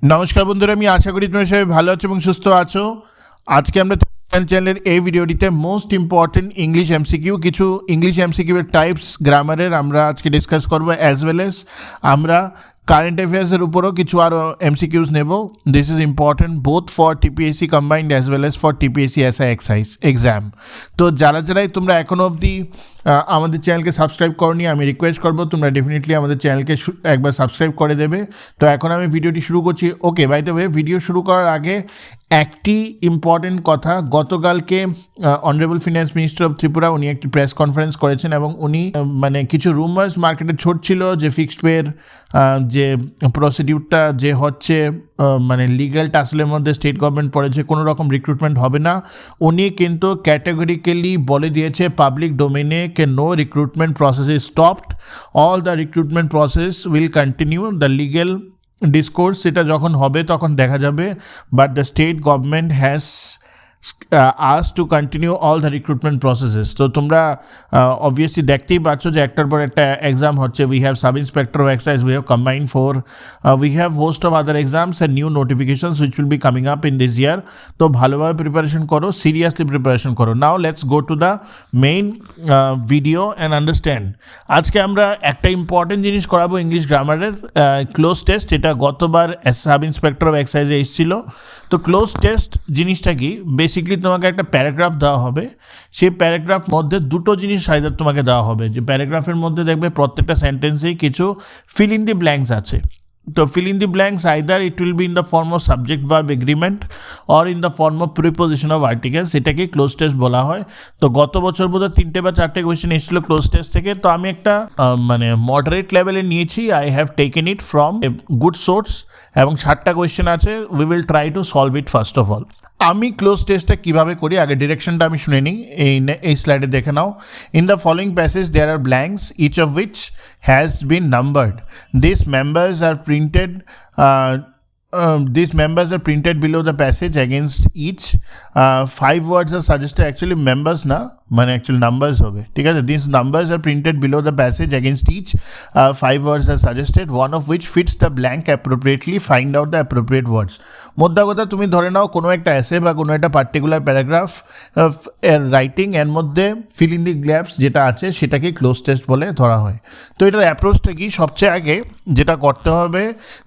নমস্কার বন্ধুরা, আমি আশা করি তোমরা সবাই ভালো আছো এবং সুস্থ আছো। আজকে আমরা চ্যানেলের এই ভিডিওটিতে মোস্ট ইম্পর্টেন্ট ইংলিশ এমসিকিউ, কিছু ইংলিশ এমসিকিউ এর টাইপস গ্রামারের আমরা আজকে ডিসকাস করবো, অ্যাজ ওয়েল এস আমরা কারেন্ট অ্যাফেয়ার্সের উপরও কিছু আরও এমসিকিউস নেব। This is important both for TPSC combined as well as for TPSC SI excise exam. তো যারাই তোমরা এখনও অবধি আমাদের চ্যানেলকে সাবস্ক্রাইব করনি, আমি রিকোয়েস্ট করবো তোমরা ডেফিনেটলি আমাদের চ্যানেলকে একবার সাবস্ক্রাইব করে দেবে। তো এখন আমি ভিডিওটি শুরু করছি। ওকে, বাই দ্য ওয়ে, ভিডিও শুরু করার আগে একটি ইম্পর্টেন্ট কথা, গতকালকে honourable finance minister of Tripura উনি একটি প্রেস কনফারেন্স করেছেন এবং উনি মানে কিছু রুমার্স মার্কেটে ছড়ছিল যে ফিক্সড পের যে প্রসিডিউরটা যে হচ্ছে মানে লিগ্যাল টাসলের মধ্যে স্টেট গভর্নমেন্ট পড়েছে, কোনো রকম রিক্রুটমেন্ট হবে না। উনি কিন্তু ক্যাটেগরিক্যালি বলে দিয়েছে পাবলিক ডোমেনে কে no recruitment process is stopped, all the recruitment process will continue, the legal discourse সেটা যখন হবে তখন দেখা যাবে, but the state government has asked to continue all the recruitment processes. তো তোমরা অবভিয়াসলি দেখতেই পাচ্ছ যে একটার পর একটা এক্সাম হচ্ছে। We have sub inspector of excise, we have combined four, we have host of other exams and new notifications which will be coming up in this ইয়ার। তো ভালোভাবে প্রিপারেশন করো, সিরিয়াসলি প্রিপারেশন করো। Now let's go to the main video and understand. আজকে আমরা একটা important জিনিস করাবো English গ্রামারের, ক্লোজ টেস্ট। এটা গতবার সাব ইন্সপেক্টর অফ এক্সাইজে এসেছিল। তো ক্লোজ টেস্ট জিনিসটা কি, বেসিকলি তোমাকে একটা প্যারাগ্রাফ দেওয়া হবে, সেই প্যারাগ্রাফ মধ্যে দুটো জিনিস আইদার তোমাকে দেওয়া হবে, যে প্যারাগ্রাফের মধ্যে দেখবে প্রত্যেকটা সেন্টেন্সেই কিছু ফিল ইন দি ব্ল্যাঙ্কস আছে। তো fill in the blanks, either it will be in the form of subject verb agreement or in the form of preposition of articles, এটাকে ক্লোজ টেস্ট বলা হয়। তো গত বছর বোধহয় 3টে বা 4টে কোয়েশ্চেন এসেছিল ক্লোজ টেস্ট থেকে। তো আমি একটা মানে মডারেট লেভেলে নিয়েছি, I have taken it from a good source, এবং 60টা কোয়েশ্চেন আছে। We will try to solve it first of all. আমি ক্লোজ টেস্টটা কীভাবে করি আগে ডিরেকশনটা আমি শুনে নিই, এই স্লাইডে দেখে নাও। In the following passage there are blanks, each of which has been numbered. This members are printed these members are printed below the passage against each. 5 words are suggested, actually members না, মানে actually numbers হবে, ঠিক আছে। These numbers are printed below the passage against each. 5 words are suggested, one of which fits the blank appropriately. Find out the appropriate words. মোদ্দা কথা, তুমি ধরে নাও কোনো একটা এসে বা কোনো একটা পার্টিকুলার প্যারাগ্রাফ রাইটিং, এর মধ্যে ফিল ইন দি গ্যাপস যেটা আছে সেটাকে ক্লোজ টেস্ট বলে ধরা হয়। তো এটার অ্যাপ্রোচটা কি, সবচেয়ে আগে যেটা করতে হবে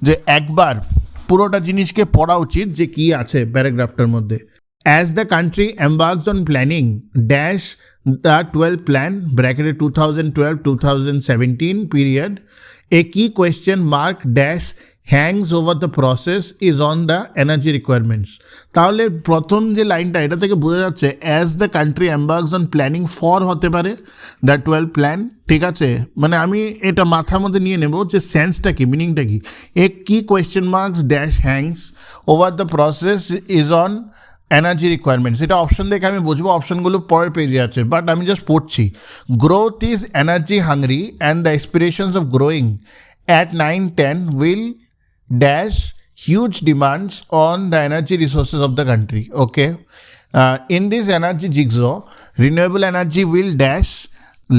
যে একবার পুরোটা জিনিসকে পড়া উচিত যে কি আছে প্যারাগ্রাফটার মধ্যে। As the country embarks on planning dash the 12 plan ব্র্যাকেটে 2012-2017 period, a key question mark dash hangs over the process is on the energy requirements. তাহলে প্রথম যে লাইনটা, এটা থেকে বোঝা যাচ্ছে as the country embarks on planning for হতে পারে দ্য 12 প্ল্যান, ঠিক আছে। মানে আমি এটা মাথার মধ্যে নিয়ে নেব যে সেন্সটা কি, মিনিংটা কি। এ key question marks dash hangs over the process is on energy requirements, এটা অপশন দেখে আমি বুঝবো, অপশনগুলো পরের পেজে আছে, বাট আমি জাস্ট পড়ছি। Growth is energy hungry and the aspirations of growing at 9-10 will dash huge demands on the energy resources of the country. Okay, in this energy jigsaw, renewable energy will dash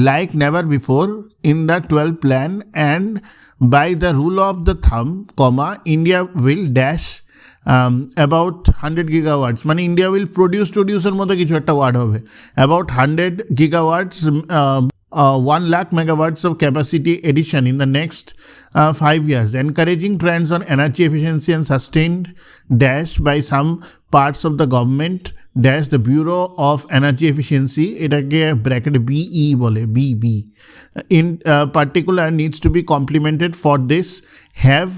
like never before in the 12 plan, and by the rule of the thumb, comma, India will dash about 100 gigawatts. মানে India will প্রডিউসের মতো কিছু একটা word হবে, about 100 gigawatts, 1 lakh megawatts of capacity addition in the next 5 years. Encouraging trends on energy efficiency and sustained dash by some parts of the government dash the Bureau of Energy Efficiency, এটাকে ব্র্যাকেটে BE বলে, BB in particular needs to be complemented for this have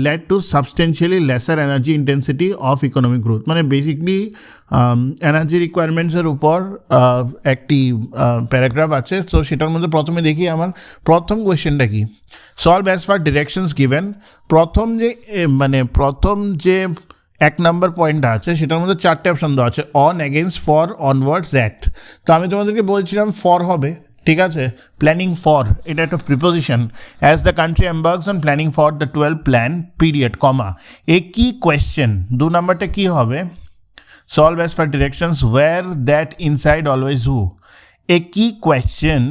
led to substantially lesser energy intensity of economic growth. মানে basically energy রিকোয়ারমেন্টসের উপর একটি paragraph আছে। তো সেটার মধ্যে প্রথমে দেখি আমার প্রথম কোয়েশ্চেনটা কি, solve as per directions given. প্রথম যে 1 নম্বর পয়েন্টটা আছে সেটার মধ্যে 4টে অপশন দেওয়া আছে, on, against, for, onwards, at. তো আমি তোমাদেরকে বলছিলাম ফর হবে, ঠিক আছে। প্ল্যানিং ফর, এটা একটা preposition. As the country embarks on planning for the 12 plan period, comma, a key question. 2 নম্বরটা কি হবে, solve as per directions were that inside always who. A key question,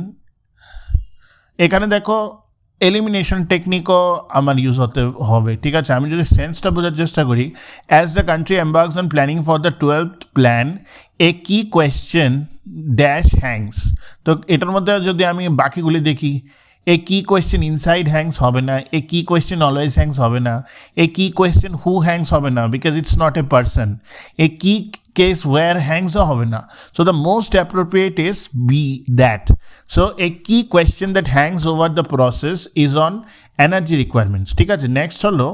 এখানে দেখো এলিমিনেশন টেকনিকও আমার ইউজ হতে হবে, ঠিক আছে। আমি যদি সেন্সটা বোঝার চেষ্টা করি, as the country embarks on planning for the 12th plan a key question dash Hanks. তো এটার মধ্যে যদি আমি বাকিগুলি দেখি, এ কি কোয়েশ্চেন ইনসাইড হ্যাংস হবে না, এ কি কোয়েশ্চেন অলওয়েজ হ্যাংস হবে না, এ কি কোয়েশ্চেন হু হ্যাংস হবে না because it's not a person, a key case where হ্যাংসও হবে না। So the most appropriate is be that. So a key question that hangs over the process is on energy requirements. ঠিক আছে, next হলো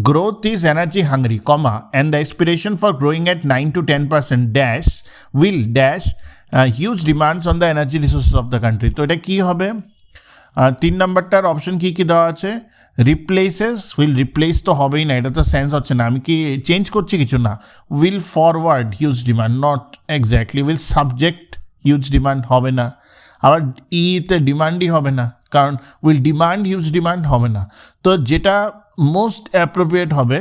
growth is energy hungry, comma, and the aspiration for growing at 9 to 10% dash will dash huge demands on the energy resources of the country. তো এটা কি হবে? 3 নম্বরটার option কি কি দেওয়া আছে? রিপ্লেসেস, উইল রিপ্লেস তো হবেই না, এটা তো সেন্স হচ্ছে না, আমি কি চেঞ্জ করছি কিছু না। Will forward huge demand, not exactly. Will subject huge demand হবে না, আবার ইতে ডিমান্ডই হবে না, কারণ উইল ডিমান্ড হিউজ ডিমান্ড হবে না। তো যেটা মোস্ট অ্যাপ্রোপ্রিয়েট হবে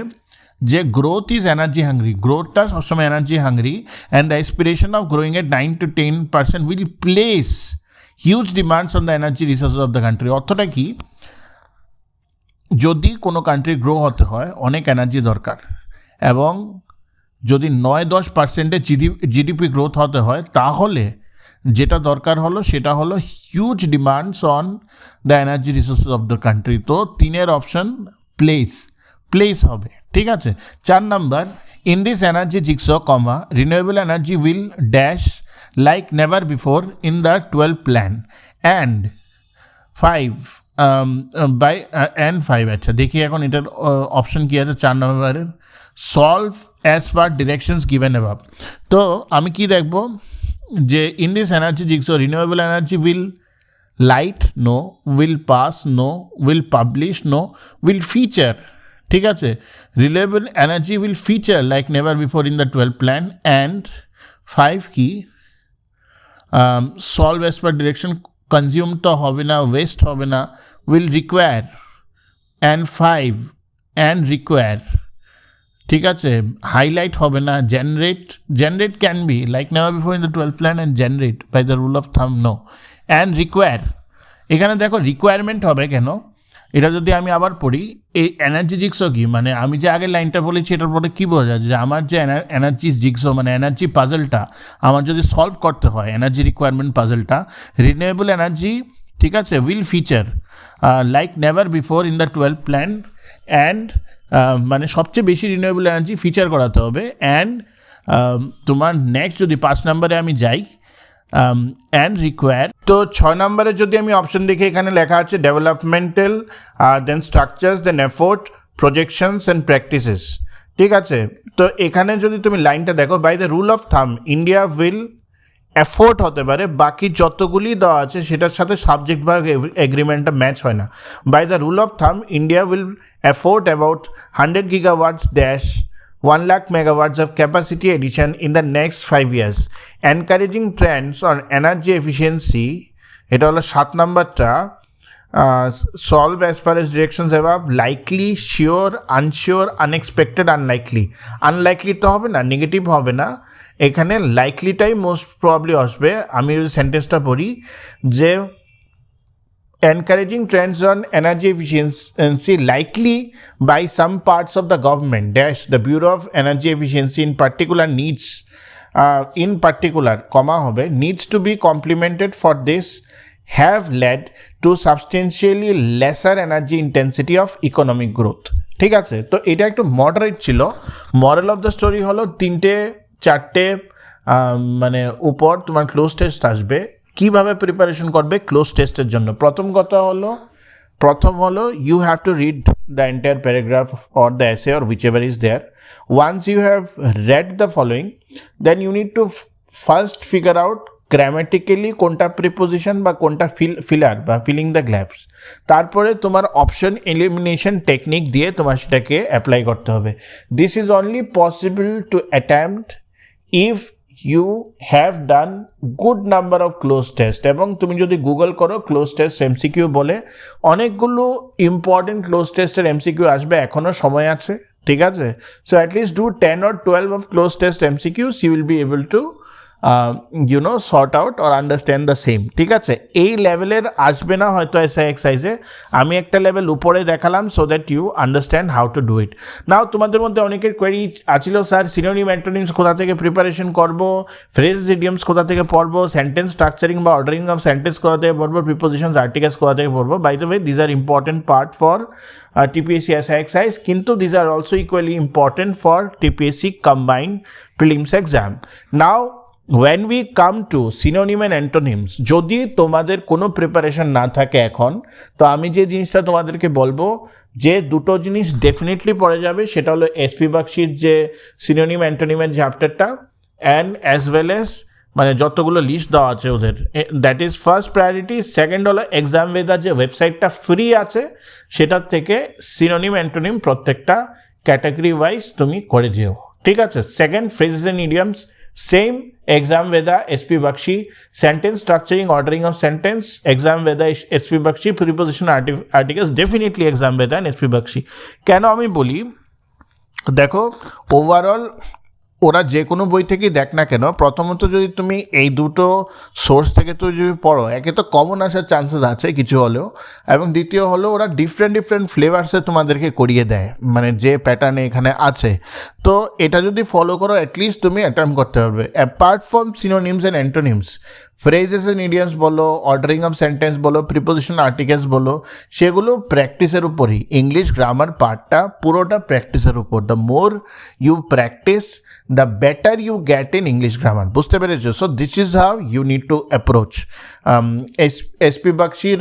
যে গ্রোথ ইজ এনার্জি হাংরি, গ্রোথটা সবসময় energy hungry, and the aspiration of growing at 9 to 10% will place huge demands on the energy resources of the country. অর্থটা কি? যদি কোনো কান্ট্রি গ্রো হতে হয় অনেক এনার্জি দরকার, এবং যদি 9-10% জিডিপি গ্রোথ হতে হয়, তাহলে যেটা দরকার হলো সেটা হলো huge demands on the energy resources of the country. তো 3 অপশন প্লেস হবে, ঠিক আছে। 4 number, in this energy jigsaw, comma, renewable energy will dash like never before in the 12th plan, and 5 by and 5। আচ্ছা, দেখি এখন এটার option কি আছে 4 নম্বরের, solve as per directions given above. তো আমি কি দেখবো যে in this energy jigsaw renewable energy will light no, will pass no, will publish no, will feature, ঠিক আছে। Renewable energy will feature like never before in the 12th plan, and 5 কি, solve as per direction, consume তো হবে না, waste হবে না, will require, and 5 and require, ঠিক আছে। হাইলাইট হবে না, generate can be like never before in the 12th plan, and generate by the rule of thumb no, and require. এখানে দেখো রিকোয়ারমেন্ট হবে কেন, এটা যদি আমি আবার পড়ি, এই এনার্জি জিগসো কি, মানে আমি যে আগের লাইনটা বলেছি এটার পরে কী বোঝা যায় যে আমার যে এনার্জি জিগসো মানে এনার্জি পাজলটা আমার যদি সলভ করতে হয়, এনার্জি রিকোয়ারমেন্ট পাজলটা, রিনিউয়েবল এনার্জি, ঠিক আছে, will feature like never before in the 12th plan, and মানে সবচেয়ে বেশি রিনিউয়েবল এনার্জি ফিচার করাতে হবে, অ্যান্ড তোমার নেক্সট যদি 5 নম্বরে আমি যাই, অ্যান্ড রিকোয়ার। তো 6 নম্বরে যদি আমি অপশন দেখি, এখানে লেখা আছে developmental, then structures, then effort, projections and practices, ঠিক আছে। তো এখানে যদি তুমি লাইনটা দেখো, by the rule of thumb India will effort হতে পারে, বাকি যতগুলি দেওয়া আছে সেটার সাথে সাবজেক্ট বা এগ্রিমেন্টটা ম্যাচ হয় না। By the rule of thumb India will effort about 100 gigawatts dash 1 lakh megawatts of capacity addition in the next 5 years, encouraging trends on energy efficiency, এটা হলো 7 নম্বরটা, solve as far as directions above, likely, sure, unsure, unexpected, unlikely তো হবে না, negative হবে না, এখানে লাইকলিটাই most probably আসবে। আমি যদি সেন্টেন্সটা পড়ি যে encouraging trends on energy efficiency likely by some parts of the government dash the Bureau of Energy Efficiency in particular comma hobe needs to be complemented for this have led to substantially lesser energy intensity of economic growth, ঠিক আছে। তো এটা একটু moderate ছিল। মরাল of the story হলো 3-4 মানে উপর তোমার ক্লোজ টেস্ট আসবে, কিভাবে প্রিপারেশন করবে ক্লোজ টেস্টের জন্য। প্রথম হলো you have to read the entire paragraph or the essay or whichever is there. Once you have read the following, then you need to first figure out grammatically কোনটা preposition বা কোনটা filler বা filling the gaps. তারপরে তোমার option elimination technique দিয়ে তোমার সেটাকে apply করতে হবে। This is only possible to attempt if you have done good number of cloze test. এবং তুমি যদি গুগল করো ক্লোজ টেস্ট এমসিকিউ বলে, অনেকগুলো ইম্পর্টেন্ট ক্লোজ টেস্টের এমসিকিউ আসবে, এখনও সময় আছে, ঠিক আছে। So at least do 10 or 12 of close test MCQs, you will be able to sort out or understand the same, ঠিক আছে? এই লেভেলের আসবে না হয়তো এসআই এক্সারসাইজে, আমি একটা লেভেল উপরে দেখালাম so that you understand how to do it. Now তোমাদের মধ্যে অনেকের কোয়েরি আছিল, স্যার সিনোনিম অ্যান্টোনিমস কোথা থেকে প্রিপারেশন করব, ফ্রেজ ইডিয়মস কোথা থেকে পড়বো, সেন্টেন্স স্ট্রাকচারিং বা অর্ডারিং অফ সেন্টেন্স কোথা থেকে পড়বো, প্রিপোজিশনস আর্টিকেলস কোথা থেকে পড়বো। By the way these are important part for TPSC SI exercise, কিন্তু these are also equally important for TPSC combined prelims exam. Now when we come to synonym and antonyms, যদি তোমাদের কোনো preparation না থাকে এখন, তো আমি যে জিনিসটা তোমাদেরকে বলবো যে দুটো জিনিস ডেফিনেটলি পড়ে যাবে, সেটা হলো এসপি বাগচির যে সিনোনিম অ্যান্টোনিমের চ্যাপ্টারটা, অ্যান্ড অ্যাজ ওয়েল এস মানে যতগুলো লিস্ট দেওয়া আছে ওদের, that is first priority. Second হলো এক্সাম ওয়েদার যে ওয়েবসাইটটা ফ্রি আছে সেটার থেকে সিনোনিম অ্যান্টোনিম প্রত্যেকটা ক্যাটাগরি ওয়াইজ তুমি করে যেও, ঠিক আছে? Second, phrases and idioms same, exam weather SP Bagchi, sentence structuring ordering of sentence exam weather SP Bagchi, preposition articles definitely exam weather SP Bagchi. কেন আমি বলি, দেখো ওভারঅল ওরা যে কোনো বই থেকেই দেখ না কেন, প্রথমত যদি তুমি এই দুটো সোর্স থেকে তো যদি পড়ো, একে তো কমন আসার চান্সেস আছে কিছু হলেও, এবং দ্বিতীয় হলো ওরা ডিফারেন্ট ফ্লেভার্সে তোমাদেরকে করিয়ে দেয়, মানে যে প্যাটার্নে এখানে আছে। তো এটা যদি ফলো করো অ্যাটলিস্ট তুমি অ্যাটেম্প করতে পারবে। Apart from synonyms and antonyms, phrases and idioms বলো, অর্ডারিং অফ সেন্টেন্স বলো, প্রিপোজিশন আর্টিকেলস বলো, সেগুলো প্র্যাকটিসের উপরই। ইংলিশ গ্রামার পার্টটা পুরোটা প্র্যাকটিসের উপর। The more you practice the better you get in English grammar, বুঝতে পেরেছো? So this is how you need to approach. SP বাগচির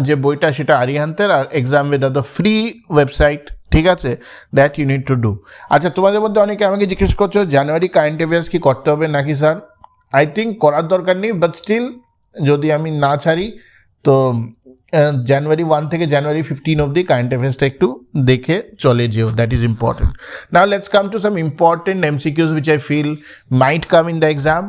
যে বইটা সেটা আরিহান্তের, আর exam weather the free website, ঠিক আছে? That you need to do. আচ্ছা, তোমাদের মধ্যে অনেকে আমাকে জিজ্ঞেস করছো জানুয়ারি কারেন্ট অ্যাফেয়ার্স কি করতে হবে নাকি স্যার? আই থিঙ্ক করার দরকার নেই, বাট স্টিল যদি আমি না ছাড়ি তো জানুয়ারি 1 থেকে জানুয়ারি 15 অবধি কারেন্ট অ্যাফেয়ার্সটা একটু দেখে চলে যেও, that is important. Now let's come to some important MCQs which I feel might come in the exam.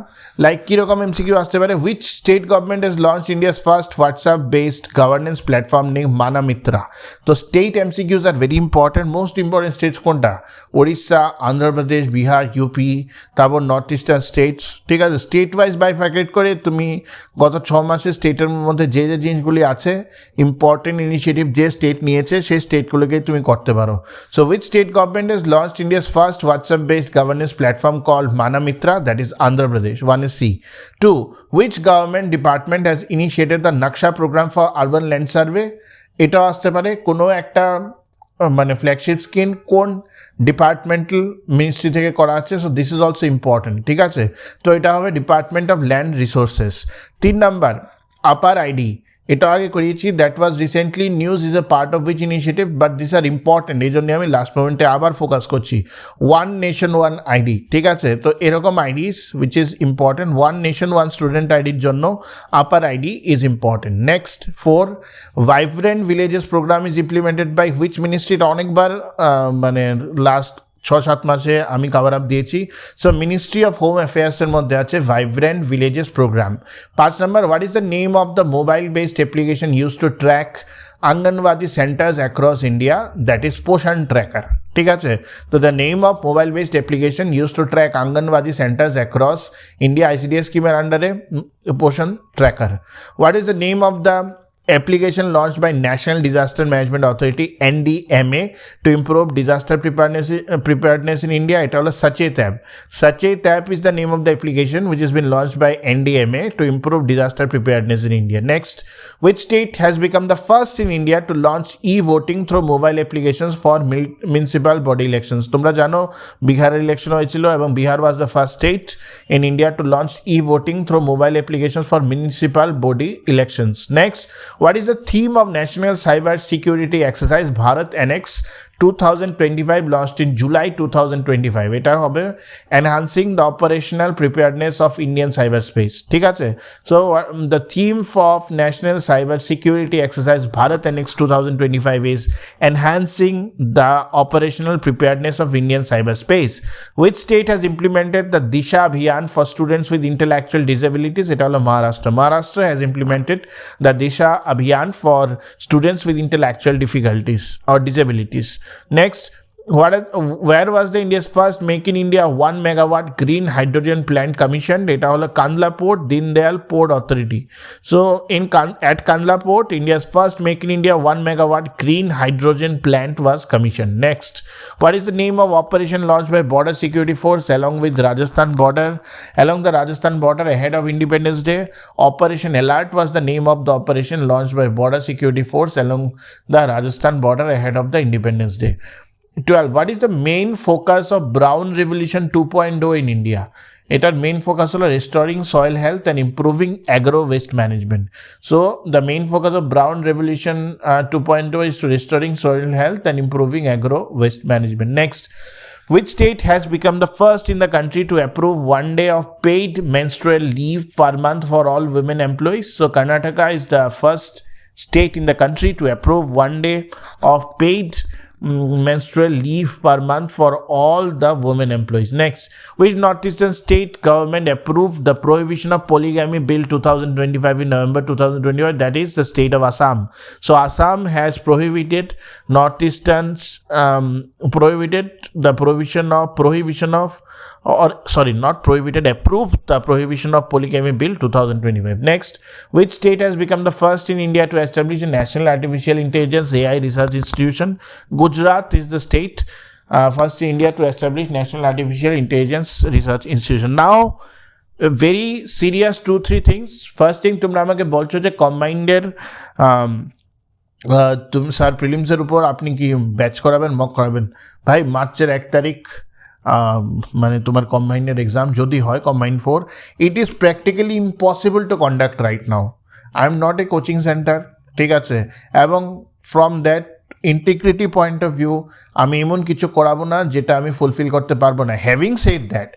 Like কীরকম MCQ আসতে পারে? Which state government has launched India's first WhatsApp based governance platform named Manamitra? তো state MCQs are very important. Most important states কোনটা? Orissa, Andhra Pradesh, Bihar, UP, তারপর north eastern states, ঠিক আছে? State wise bifurcate করে তুমি গত 6 মাসে স্টেটের মধ্যে যে যে জিনিসগুলি আছে ইম্পর্টেন্ট ইনিশিয়েটিভ যে স্টেট নিয়েছে সেই স্টেটগুলোকেই তুমি করতে পারো। So which state government has launched India's first WhatsApp based governance platform called Manamitra? That is Andhra Pradesh. 1 is C. 2, which government department has initiated the Naksha program for urban land survey? এটাও আসতে পারে কোনো একটা মানে flagship scheme কোন departmental ministry থেকে করা আছে। So this is also important, ঠিক আছে? তো এটা হবে department of land resources. 3 number APAAR ID, এটা আগে করিয়েছি, that was recently news is a part of which initiative, but this are important, এই জন্য আমি লাস্ট মোমেন্টে আবার ফোকাস করছি। 1 নেশন 1 আইডি, ঠিক আছে? তো এরকম IDs which is important. 1 nation 1 student আইডির জন্য APAAR ID is important. Next 4, vibrant villages programme is implemented by which ministry? এটা অনেকবার মানে লাস্ট 6-7 মাসে আমি কভার আপ দিয়েছি। সো মিনিস্ট্রি অফ হোম অ্যাফেয়ার্সের মধ্যে আছে vibrant villages programme. 5 number, what is the name of the mobile based application use to track anganwadi centres across India? That is Poshan tracker, ঠিক আছে? তো the name of mobile based application use to track anganwadi centres across India ICDS স্কিমের আন্ডারে Poshan tracker. What is the name of the application launched by National Disaster Management Authority NDMA to improve disaster preparedness in India? It was Sachet app. Sachet app is the name of the application which has been launched by NDMA to improve disaster preparedness in India. Next, which state has become the first in India to launch e-voting through mobile applications for municipal body elections? তোমরা জানো বিহারের election হয়েছিল এবং Bihar was the first state in India to launch e-voting through mobile applications for municipal body elections. Next, what is the theme of National Cyber Security Exercise Bharat Annex 2025 launched in July 2025? এটা হবে enhancing the operational preparedness of Indian cyberspace, ঠিক আছে? So the theme of National Cyber Security Exercise Bharat Annex 2025 is enhancing the operational preparedness of Indian cyberspace. Which state has implemented the Disha Abhiyan for students with intellectual disabilities? এটা হলো Maharashtra. Maharashtra has implemented the Disha Abhiyan for students with intellectual difficulties or disabilities. Next, where was the India's first Make in India 1 megawatt green hydrogen plant commissioned? এটা হলো Kandla Port, Dindayal Port Authority. So at Kandla Port, India's first Make in India 1 megawatt green hydrogen plant was commissioned. Next, what is the name of operation launched by Border Security Force along the Rajasthan border ahead of Independence Day? Operation Alert was the name of the operation launched by Border Security Force along the Rajasthan border ahead of the Independence Day. 12. What is the main focus of Brown Revolution 2.0 in India? এটার main focus হলো restoring soil health and improving agro waste management. So the main focus of Brown Revolution 2.0 is to restoring soil health and improving agro waste management. Next, which state has become the first in the country to approve 1 day of paid menstrual leave per month for all women employees? So Karnataka is the first state in the country to approve 1 day of paid menstrual leave per month for all the women employees. Next, which northeastern state government approved the prohibition of polygamy bill 2025 in November 2025? That is the state of Assam. So Assam has prohibited approved the prohibition of polygamy bill 2025. Next, which state has become the first in India to establish a national artificial intelligence AI research institution? Gujarat is the state first in India to establish national artificial intelligence research institution. Now, very serious 2-3 things. First thing, তোমরা আমাকে বলছো যে কম্বাইন্ডের তুমি sir প্রিলিমসের উপর আপনি কি batch করাবেন, mock করাবেন? ভাই মার্চের 1 তারিখ মানে তোমার কম্বাইন্ডের এক্সাম যদি হয় combined 4, it is practically impossible to conduct right now. I am not a coaching centre, ঠিক আছে? এবং from that integrity point of view আমি এমন কিছু করাবো না যেটা আমি ফুলফিল করতে পারবো না। হ্যাভিং সেড দ্যাট,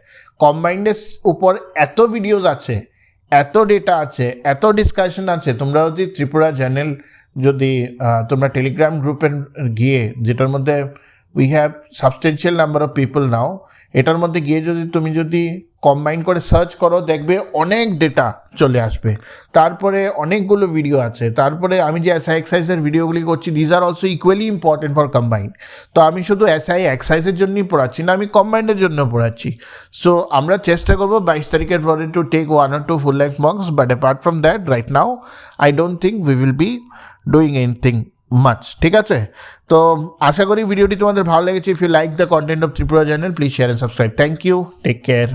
কম্বাইন্ডের উপর এত ভিডিওস আছে, এত ডেটা আছে, এত ডিসকাশন আছে। তোমরা যদি ত্রিপুরা চ্যানেল যদি তোমরা টেলিগ্রাম গ্রুপে গিয়ে, যেটার মধ্যে we have substantial number of people now, এটার মধ্যে গিয়ে তুমি যদি কম্বাইন করে সার্চ করো দেখবে অনেক ডেটা চলে আসবে। তারপরে অনেকগুলো ভিডিও আছে। তারপরে আমি যে এসআই এক্সারসাইজের ভিডিওগুলি করছি, these are also equally important for combined. তো আমি শুধু এসআই এক্সারসাইজের জন্যই পড়াচ্ছি না, আমি কম্বাইন্ডের জন্য পড়াচ্ছি। সো আমরা চেষ্টা করবো 22 তারিখের পরে to take 1 or 2 full length mocks, but apart from that right now I don't think we will be doing anything much, ঠিক আছে? তো আশা করি ভিডিওটি তোমাদের ভালো লেগেছে। If you like the content of Tripura channel, please share and subscribe. Thank you, take care.